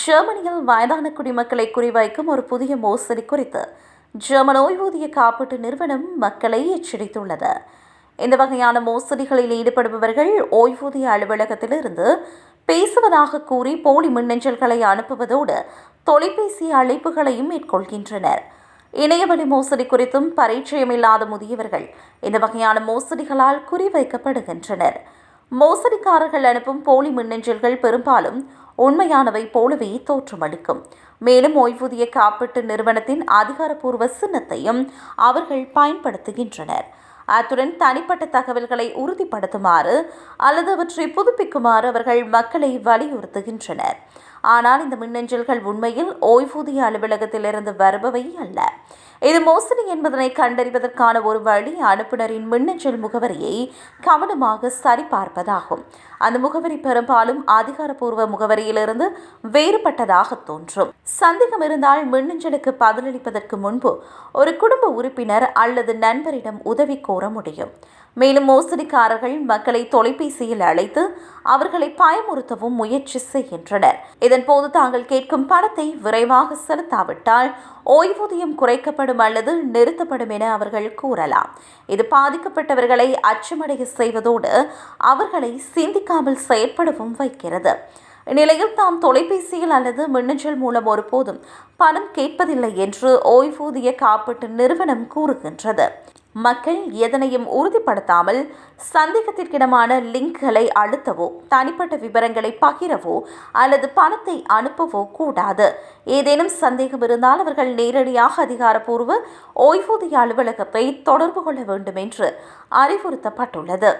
ஜெர்மனியில் வயதான குடிமக்களை குறிவைக்கும் ஒரு புதிய மோசடி குறித்து ஜெர்மன் ஓய்வூதிய காப்பீட்டு நிறுவனம் மக்களை எச்சரித்துள்ளது. இந்த வகையான மோசடிகளில் ஈடுபடுபவர்கள் ஓய்வூதிய அலுவலகத்திலிருந்து பேசுவதாக கூறி போலி மின்னஞ்சல்களை அனுப்புவதோடு தொலைபேசி அழைப்புகளையும் மேற்கொள்கின்றனர். இணையவழி மோசடி குறித்தும் பரிச்சயமில்லாத முதியவர்கள் இந்த வகையான மோசடிகளால் குறிவைக்கப்படுகின்றனர். மோசடிக்காரர்கள் அனுப்பும் போலி மின்னஞ்சல்கள் பெரும்பாலும் உண்மையானவை போலவே தோற்றமளிக்கும். மேலும் ஓய்வூதிய காப்பீட்டு நிறுவனத்தின் அதிகாரப்பூர்வ சின்னத்தையும் அவர்கள் பயன்படுத்துகின்றனர். அத்துடன் தனிப்பட்ட தகவல்களை உறுதிப்படுத்துமாறு அல்லது அவற்றை புதுப்பிக்குமாறு அவர்கள் மக்களை வலியுறுத்துகின்றனர். ஆனால் இந்த மின்னஞ்சல்கள் உண்மையில் ஓய்வூதிய அலுவலகத்திலிருந்து வருபவை அல்ல. இது மோசடி என்பதனை கண்டறிவதற்கான ஒரு வழி அனுப்புநரின் மின்னஞ்சல் முகவரியை கவனமாக சரிபார்ப்பதாகும். அந்த முகவரி பெரும்பாலும் அதிகாரப்பூர்வ முகவரியிலிருந்து வேறுபட்டதாக தோன்றும். சந்தேகம் இருந்தால் மின்னஞ்சலுக்கு பதிலளிப்பதற்கு முன்பு ஒரு குடும்ப உறுப்பினர் அல்லது நண்பரிடம் உதவி கோர முடியும். மேலும் மோசடிக்காரர்கள் மக்களை தொலைபேசியில் அழைத்து அவர்களை பயமுறுத்தவும் முயற்சி செய்கின்றனர். இதன்போது தாங்கள் கேட்கும் பணத்தை விரைவாக செலுத்தாவிட்டால் ஓய்வூதியம் குறைக்கப்படும் அல்லது நிறுத்தப்படும் என அவர்கள் கூறலாம். இது பாதிக்கப்பட்டவர்களை அச்சமடைய செய்வதோடு அவர்களை சிந்திக்காமல் செயற்படவும் வைக்கிறது. இந்நிலையில் தாம் தொலைபேசியில் அல்லது மின்னஞ்சல் மூலம் ஒருபோதும் பணம் கேட்பதில்லை என்று ஓய்வூதிய காப்பீட்டு நிறுவனம் கூறுகின்றது. மக்கள் எதனையும் உறுதிப்படுத்தாமல் சந்தேகத்திற்கிடமான லிங்க்களை அழுத்தவோ தனிப்பட்ட விவரங்களை பகிரவோ அல்லது பணத்தை அனுப்பவோ கூடாது. ஏதேனும் சந்தேகம் இருந்தால் அவர்கள் நேரடியாக அதிகாரப்பூர்வ ஓய்வூதிய அலுவலகத்தை தொடர்பு கொள்ள வேண்டும் என்று அறிவுறுத்தப்பட்டுள்ளது.